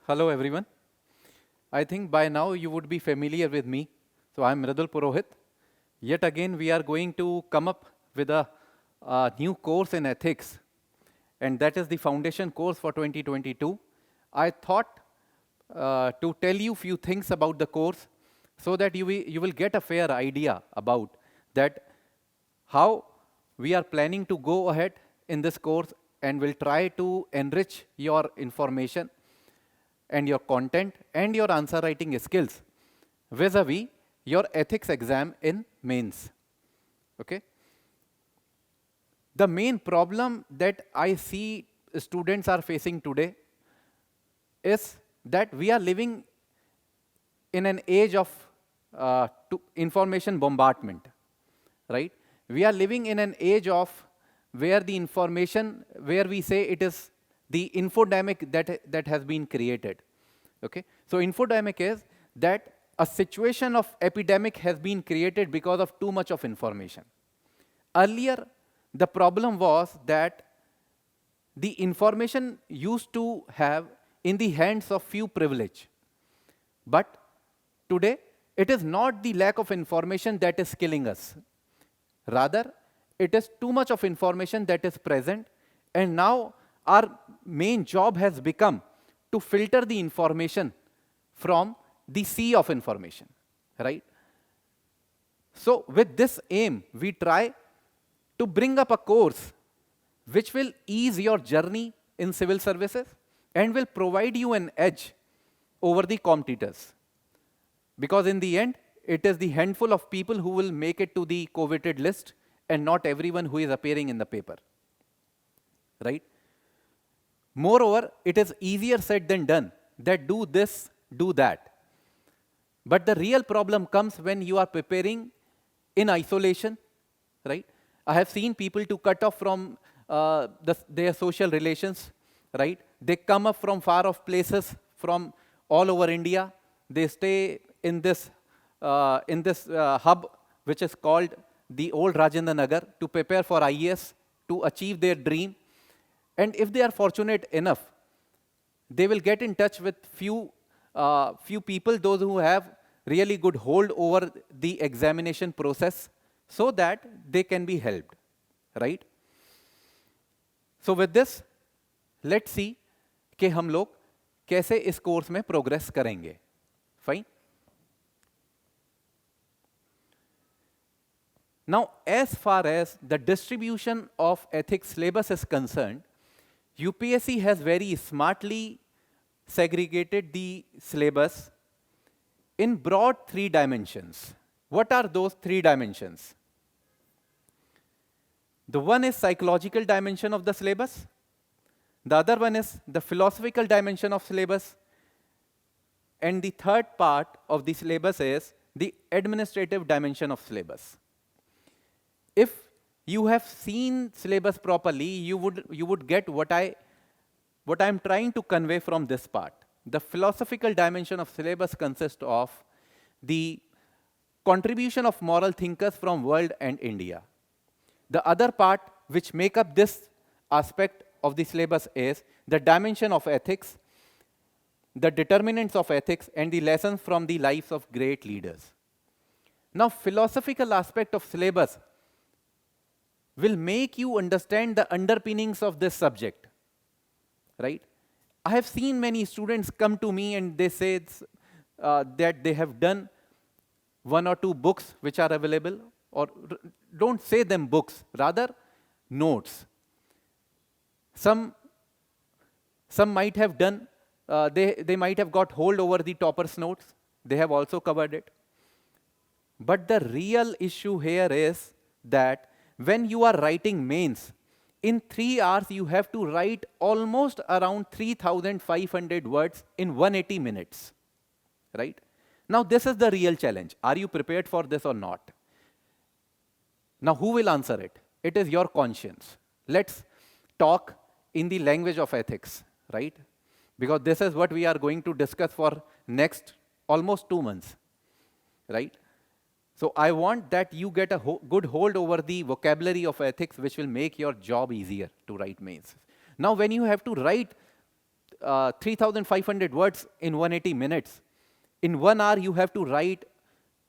Hello everyone. I think by now you would be familiar with me. So I'm Mridul Purohit. Yet again we are going to come up with a new course in ethics, and that is the foundation course for 2022. I thought to tell you few things about the course so that you will get a fair idea about that how we are planning to go ahead in this course and will try to enrich your information and your content and your answer writing skills vis-a-vis your ethics exam in mains. Okay? The main problem that I see students are facing today is that we are living in an age of information bombardment, right? We are living in an age of where the information, where we say it is the infodemic that has been created. Okay? So infodemic is that a situation of epidemic has been created because of too much of information. Earlier, the problem was that the information used to have in the hands of few privilege. But today, it is not the lack of information that is killing us. Rather, it is too much of information that is present, and now our main job has become to filter the information from the sea of information, right? So with this aim, we try to bring up a course which will ease your journey in civil services and will provide you an edge over the competitors. Because in the end, it is the handful of people who will make it to the coveted list and not everyone who is appearing in the paper, right? Moreover, it is easier said than done that do this, do that. But the real problem comes when you are preparing in isolation, right? I have seen people to cut off from their social relations, right? They come up from far off places, from all over India. They stay in this hub, which is called the old Rajendra Nagar, to prepare for IAS, to achieve their dream. And if they are fortunate enough, they will get in touch with few people, those who have really good hold over the examination process, so that they can be helped, right? So with this, let's see कि हम लोग कैसे इस course में progress करेंगे. Fine. Now, as far as the distribution of ethics syllabus is concerned, UPSC has very smartly segregated the syllabus in broad 3 dimensions. What are those 3 dimensions? The one is psychological dimension of the syllabus. The other one is the philosophical dimension of syllabus. And the third part of the syllabus is the administrative dimension of syllabus. If you have seen syllabus properly, you would get what I'm trying to convey from this part. The philosophical dimension of syllabus consists of the contribution of moral thinkers from world and India. The other part which make up this aspect of the syllabus is the dimension of ethics, the determinants of ethics, and the lessons from the lives of great leaders. Now, philosophical aspect of syllabus will make you understand the underpinnings of this subject, right? I have seen many students come to me and they say that they have done 1 or 2 books which are available, or don't say them books, rather notes. Some might have done, they might have got hold over the topper's notes. They have also covered it. But the real issue here is that when you are writing mains, in 3 hours you have to write almost around 3,500 words in 180 minutes, right? Now this is the real challenge. Are you prepared for this or not? Now who will answer it? It is your conscience. Let's talk in the language of ethics, right? Because this is what we are going to discuss for next almost 2 months, right? So I want that you get a good hold over the vocabulary of ethics, which will make your job easier to write mains. Now when you have to write 3,500 words in 180 minutes. In 1 hour, you have to write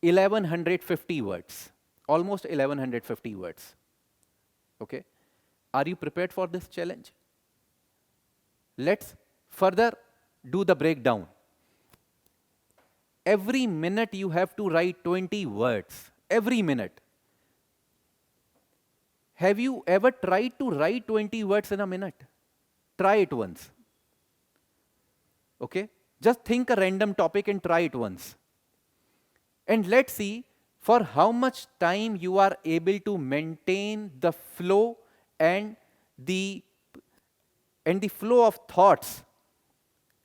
1,150 words, almost 1,150 words. Okay? Are you prepared for this challenge? Let's further do the breakdown. Every minute you have to write 20 words. Every minute. Have you ever tried to write 20 words in a minute? Try it once. Okay? Just think a random topic and try it once. And let's see for how much time you are able to maintain the flow and the flow of thoughts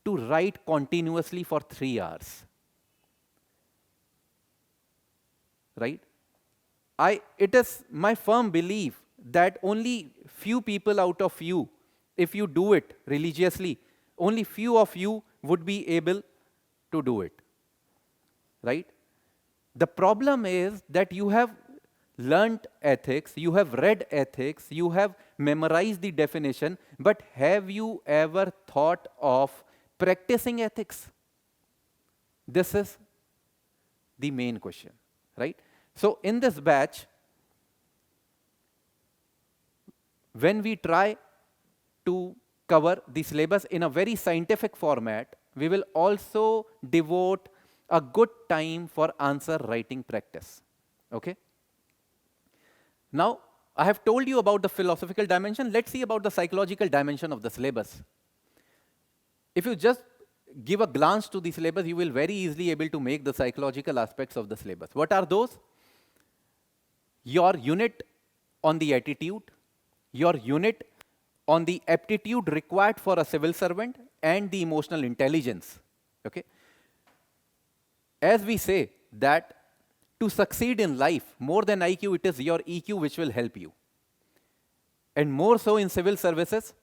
to write continuously for 3 hours. Right? It is my firm belief that only few people out of you, if you do it religiously, only few of you would be able to do it. Right? The problem is that you have learnt ethics, you have read ethics, you have memorized the definition, but have you ever thought of practicing ethics? This is the main question, right? So in this batch, when we try to cover the syllabus in a very scientific format, we will also devote a good time for answer writing practice. Okay? Now, I have told you about the philosophical dimension. Let's see about the psychological dimension of the syllabus. If you just give a glance to the syllabus, you will very easily able to make the psychological aspects of the syllabus. What are those? Your unit on the attitude, your unit on the aptitude required for a civil servant, and the emotional intelligence. Okay? As we say that to succeed in life, more than IQ, it is your EQ which will help you. And more so in civil services,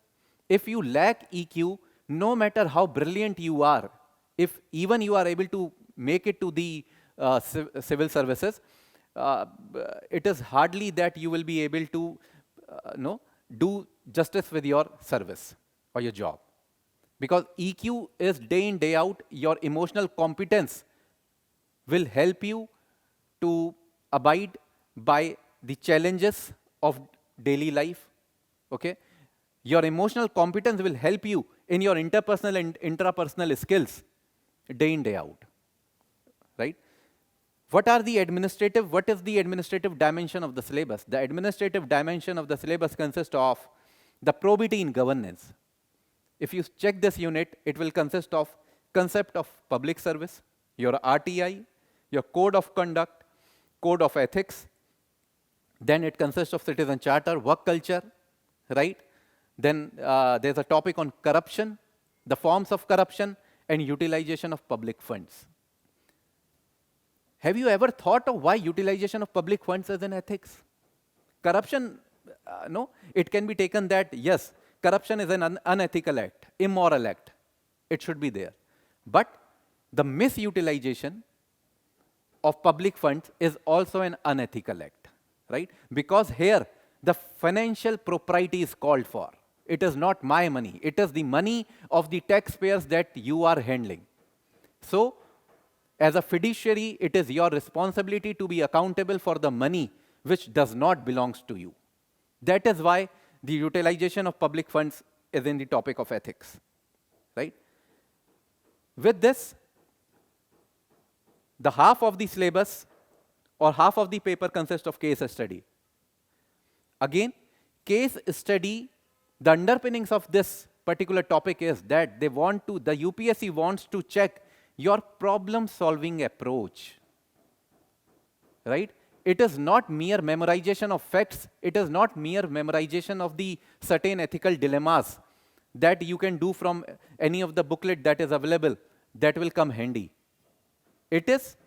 if you lack EQ, no matter how brilliant you are, if even you are able to make it to the civil services, it is hardly that you will be able to do justice with your service or your job. Because EQ is day in, day out, your emotional competence will help you to abide by the challenges of daily life. Okay? Your emotional competence will help you in your interpersonal and intrapersonal skills day in, day out. Right? What is the administrative dimension of the syllabus? The administrative dimension of the syllabus consists of the probity in governance. If you check this unit, it will consist of concept of public service, your RTI, your code of conduct, code of ethics. Then it consists of citizen charter, work culture, right? Then there's a topic on corruption, the forms of corruption, and utilization of public funds. Have you ever thought of why utilization of public funds is in ethics? Corruption, no, it can be taken that, yes, corruption is an unethical act, immoral act. It should be there. But the misutilization of public funds is also an unethical act, right? Because here, the financial propriety is called for. It is not my money. It is the money of the taxpayers that you are handling. So, as a fiduciary, it is your responsibility to be accountable for the money which does not belong to you. That is why the utilization of public funds is in the topic of ethics, right? With this, the half of the syllabus or half of the paper consists of case study. Again, case study, the underpinnings of this particular topic is that the UPSC wants to check your problem-solving approach, right? It is not mere memorization of facts. It is not mere memorization of the certain ethical dilemmas that you can do from any of the booklet that is available that will come handy. It is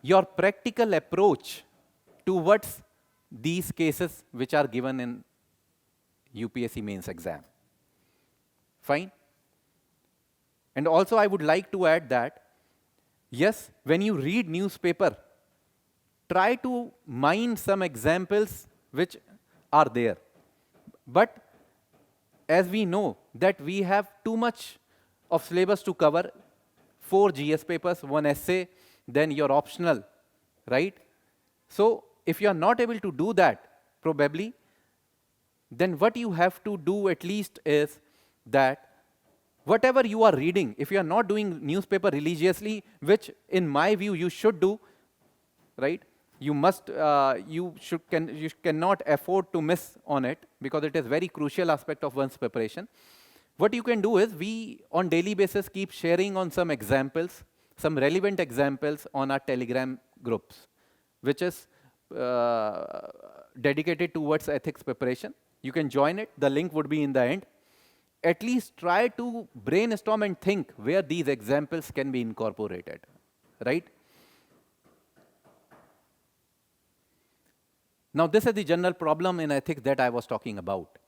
your practical approach towards these cases which are given in UPSC mains exam. Fine? And also I would like to add that, yes, when you read newspaper, try to mine some examples which are there. But as we know that we have too much of syllabus to cover, 4 GS papers, 1 essay, then your optional, right? So if you are not able to do that, probably, then what you have to do at least is that whatever you are reading, if you are not doing newspaper religiously, which in my view you should do, right? You must, you cannot afford to miss on it because it is very crucial aspect of one's preparation. What you can do is we on daily basis keep sharing on some examples, some relevant examples on our Telegram groups, which is dedicated towards ethics preparation. You can join it. The link would be in the end. At least try to brainstorm and think where these examples can be incorporated, right? Now, this is the general problem in ethics that I was talking about,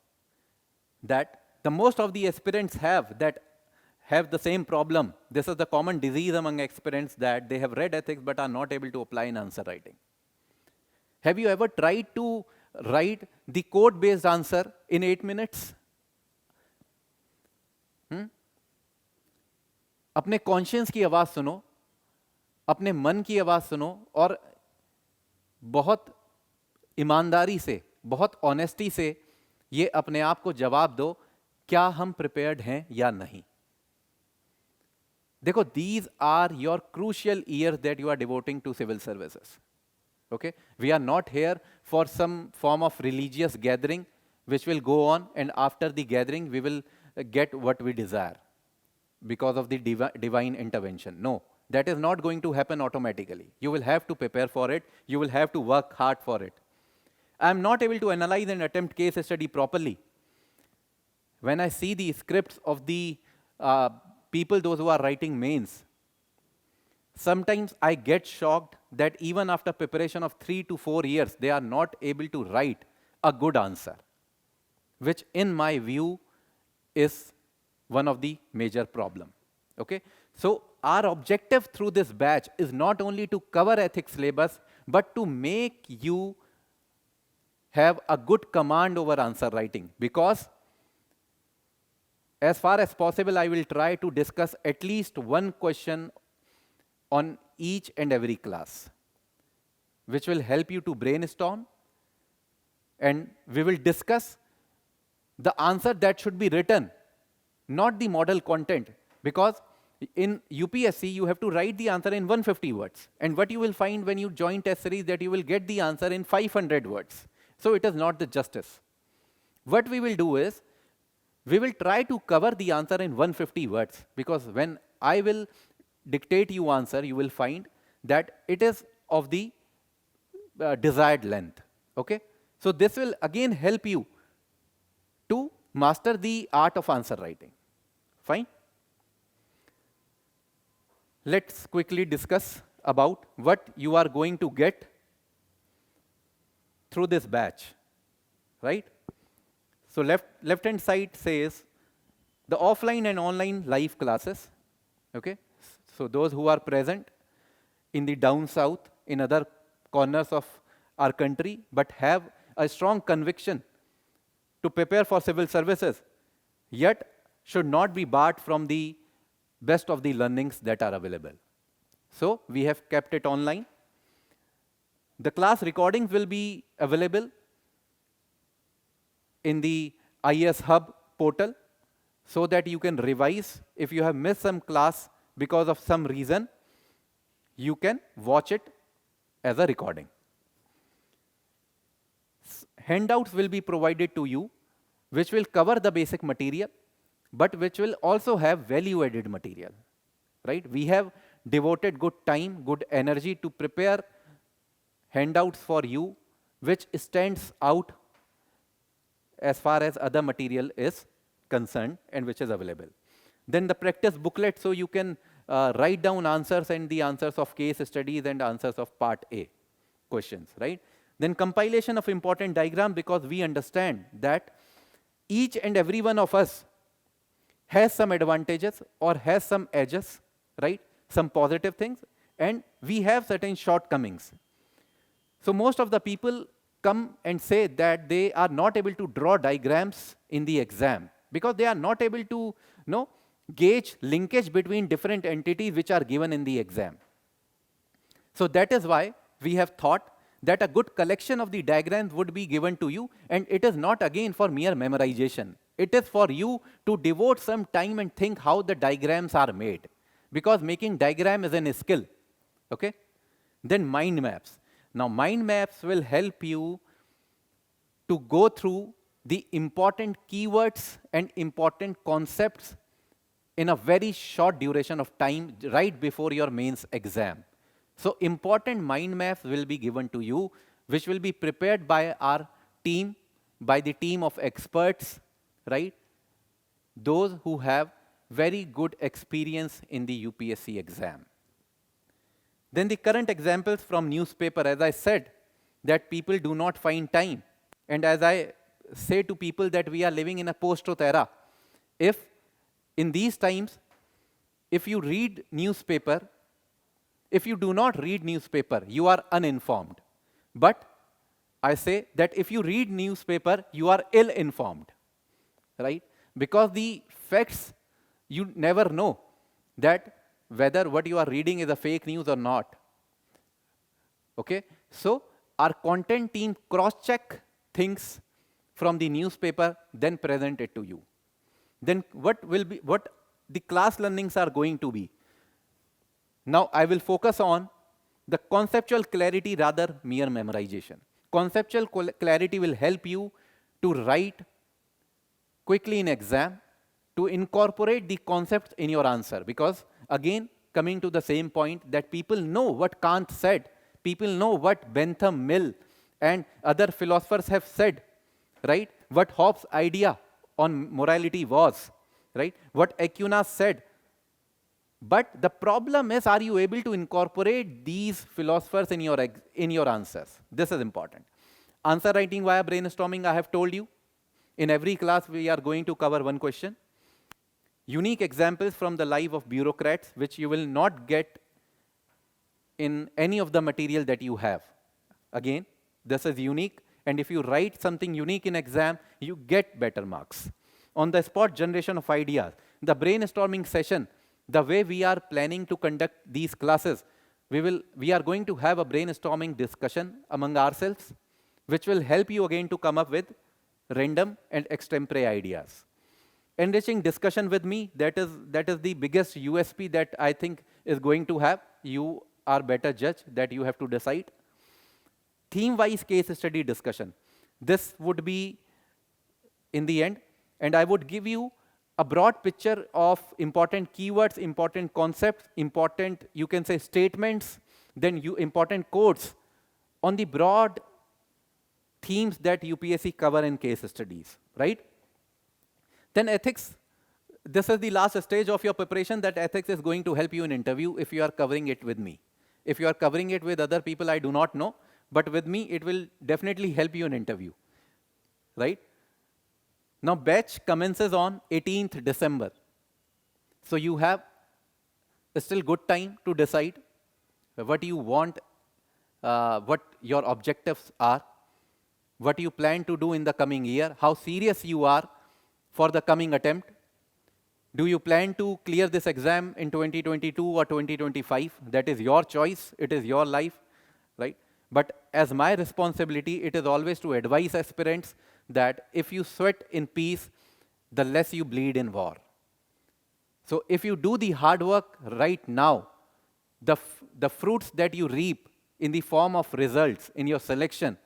that the most of the aspirants have the same problem. This is the common disease among aspirants, that they have read ethics but are not able to apply in answer writing. Have you ever tried to write the code-based answer in 8 minutes? अपने conscience की आवाज सुनो, अपने मन की आवाज सुनो और बहुत ईमानदारी से, बहुत ऑनेस्टी से ये अपने आप को जवाब दो, क्या हम प्रिपेयर्ड हैं या नहीं. देखो, these are your crucial years that you are devoting to civil services. Okay, we are not here for some form of religious gathering which will go on, and after the gathering we will get what we desire because of the divine intervention. No, that is not going to happen automatically. You will have to prepare for it. You will have to work hard for it. I am not able to analyze and attempt case study properly. When I see the scripts of the people, those who are writing mains, sometimes I get shocked that even after preparation of 3 to 4 years, they are not able to write a good answer, which in my view is one of the major problem. Okay? So our objective through this batch is not only to cover ethics syllabus, but to make you have a good command over answer writing, because as far as possible, I will try to discuss at least one question on each and every class, which will help you to brainstorm, and we will discuss the answer that should be written, not the model content, because in UPSC you have to write the answer in 150 words, and what you will find when you join test series that you will get the answer in 500 words. So it is not the justice. What we will do is, we will try to cover the answer in 150 words, because when I will dictate you answer, you will find that it is of the desired length. Okay? So this will again help you to master the art of answer writing. Fine? Let's quickly discuss about what you are going to get through this batch, right? So left-hand side says the offline and online live classes. Okay? So those who are present in the down south, in other corners of our country, but have a strong conviction to prepare for civil services, yet should not be barred from the best of the learnings that are available. So we have kept it online. The class recordings will be available in the IAS Hub portal, so that you can revise. If you have missed some class because of some reason, you can watch it as a recording. Handouts will be provided to you, which will cover the basic material, but which will also have value-added material, right? We have devoted good time, good energy to prepare handouts for you, which stands out as far as other material is concerned and which is available. Then the practice booklet, so you can write down answers and the answers of case studies and answers of part A questions, right? Then compilation of important diagram, because we understand that each and every one of us has some advantages or has some edges, right? Some positive things, and we have certain shortcomings. So most of the people come and say that they are not able to draw diagrams in the exam because they are not able to gauge linkage between different entities which are given in the exam. So that is why we have thought that a good collection of the diagrams would be given to you, and it is not again for mere memorization. It is for you to devote some time and think how the diagrams are made, because making diagram is a skill. Okay? Then mind maps. Now mind maps will help you to go through the important keywords and important concepts in a very short duration of time right before your mains exam. So important mind maps will be given to you, which will be prepared by our team, by the team of experts, right? Those who have very good experience in the UPSC exam. Then the current examples from newspaper, as I said, that people do not find time. And as I say to people that we are living in a post-truth era, if in these times, if you read newspaper, if you do not read newspaper, you are uninformed. But I say that if you read newspaper, you are ill-informed, right? Because the facts, you never know that whether what you are reading is a fake news or not. Okay? So our content team cross-check things from the newspaper, then present it to you. Then what the class learnings are going to be. Now I will focus on the conceptual clarity rather mere memorization. Conceptual clarity will help you to write quickly in exam, to incorporate the concepts in your answer. Because again, coming to the same point that people know what Kant said, people know what Bentham, Mill and other philosophers have said, right? What Hobbes' idea on morality was, right? What Aquinas said. But the problem is, are you able to incorporate these philosophers in your answers? This is important. Answer writing via brainstorming, I have told you. In every class, we are going to cover one question. Unique examples from the life of bureaucrats, which you will not get in any of the material that you have. Again, this is unique. And if you write something unique in exam, you get better marks. On the spot generation of ideas, the brainstorming session, the way we are planning to conduct these classes, we are going to have a brainstorming discussion among ourselves, which will help you again to come up with random and extempore ideas. Enriching discussion with me, that is the biggest USP that I think is going to have. You are better judge, that you have to decide. Theme-wise case study discussion. This would be in the end, and I would give you a broad picture of important keywords, important concepts, important, you can say, statements, then important codes on the broad themes that UPSC cover in case studies, right? Then ethics. This is the last stage of your preparation, that ethics is going to help you in interview if you are covering it with me. If you are covering it with other people, I do not know, but with me, it will definitely help you in interview, right? Now, batch commences on 18th December. So you have still good time to decide what you want, what your objectives are, what you plan to do in the coming year, how serious you are for the coming attempt. Do you plan to clear this exam in 2022 or 2025? That is your choice. It is your life, right? But as my responsibility, it is always to advise aspirants that if you sweat in peace, the less you bleed in war. So if you do the hard work right now, the fruits that you reap in the form of results in your selection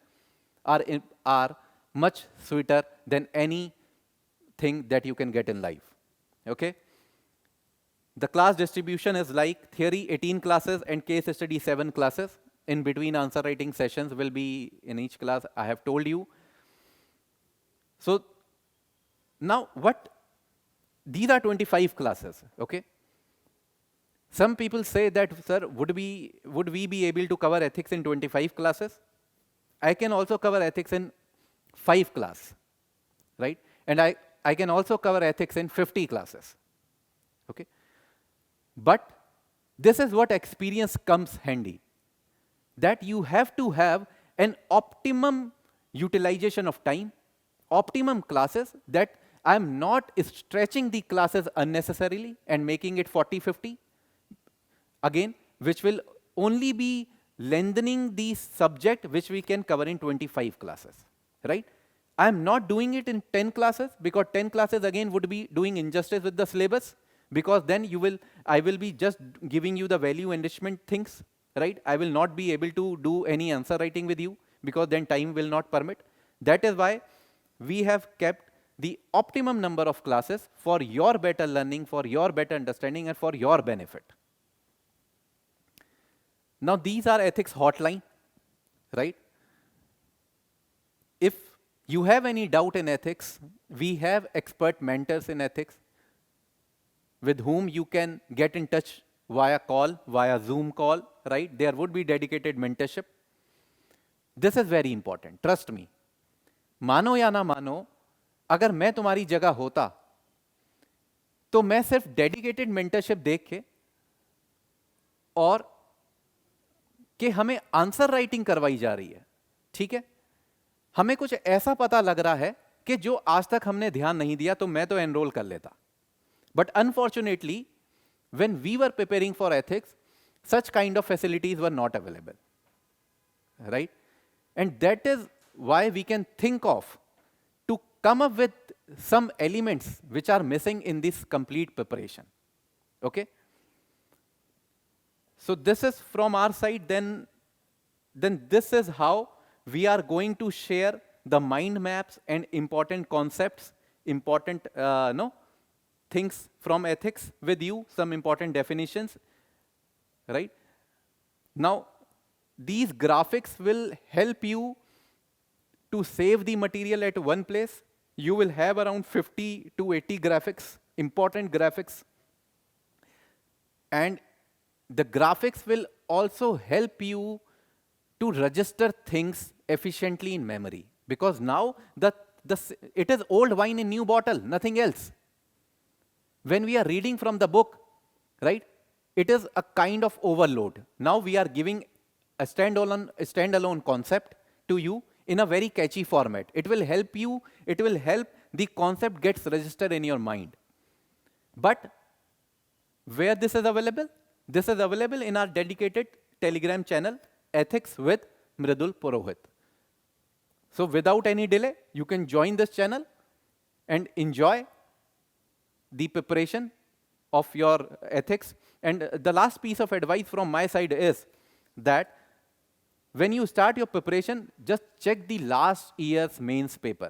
are much sweeter than anything that you can get in life. Okay? The class distribution is like theory 18 classes and case study 7 classes. In between answer writing sessions will be in each class, I have told you. So now these are 25 classes, okay? Some people say that, sir, would we be able to cover ethics in 25 classes? I can also cover ethics in 5 classes, right? And I can also cover ethics in 50 classes, okay? But this is what experience comes handy, that you have to have an optimum utilization of time, optimum classes, that I'm not stretching the classes unnecessarily and making it 40, 50, again, which will only be lengthening the subject which we can cover in 25 classes, right? I'm not doing it in 10 classes because 10 classes again would be doing injustice with the syllabus, because then I will be just giving you the value enrichment things, right? I will not be able to do any answer writing with you because then time will not permit. That is why we have kept the optimum number of classes for your better learning, for your better understanding, and for your benefit. Now, these are ethics hotline, right? If you have any doubt in ethics, we have expert mentors in ethics with whom you can get in touch via call, via Zoom call, right? There would be dedicated mentorship. This is very important, trust me. मानो या ना मानो, अगर मैं तुम्हारी जगह होता तो मैं सिर्फ डेडिकेटेड मेंटरशिप देख के और कि हमें आंसर राइटिंग करवाई जा रही है, ठीक है, हमें कुछ ऐसा पता लग रहा है कि जो आज तक हमने ध्यान नहीं दिया, तो मैं तो एनरोल कर लेता. But unfortunately when we were preparing for ethics, such kind of facilities were not available, right? And that is why we can think of to come up with some elements which are missing in this complete preparation, okay? So this is from our side. Then this is how we are going to share the mind maps and important concepts, important things from ethics with you, some important definitions, right? Now, these graphics will help you to save the material at one place. You will have around 50 to 80 graphics, important graphics. And the graphics will also help you to register things efficiently in memory. Because now it is old wine in new bottle, nothing else. When we are reading from the book, right, it is a kind of overload. Now we are giving a standalone concept to you in a very catchy format. It will help you, it will help the concept gets registered in your mind. But where this is available? This is available in our dedicated Telegram channel, Ethics with Mridul Purohit. So without any delay, you can join this channel and enjoy the preparation of your ethics. And the last piece of advice from my side is that when you start your preparation, just check the last year's mains paper.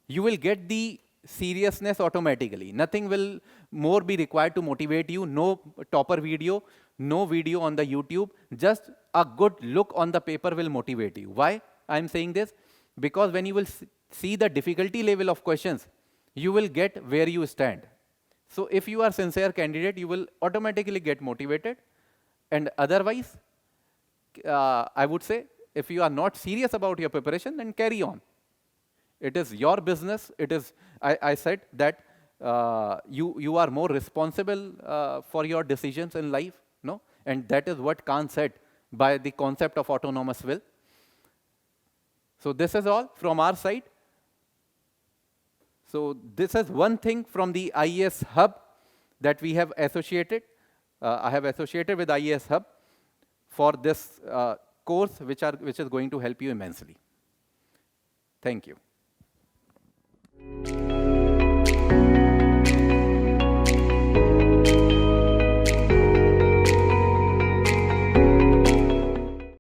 You will get the seriousness automatically. Nothing will more be required to motivate you. No topper video, no video on the YouTube. Just a good look on the paper will motivate you. Why I'm saying this? Because when you will see the difficulty level of questions, you will get where you stand. So if you are sincere candidate, you will automatically get motivated. And otherwise, I would say, if you are not serious about your preparation, then carry on. It is your business. It is, I said that you are more responsible for your decisions in life, no? And that is what Khan said by the concept of autonomous will. So this is all from our side. So this is one thing from the IAS Hub that we have associated. I have associated with IAS Hub for this course, which is going to help you immensely. Thank you.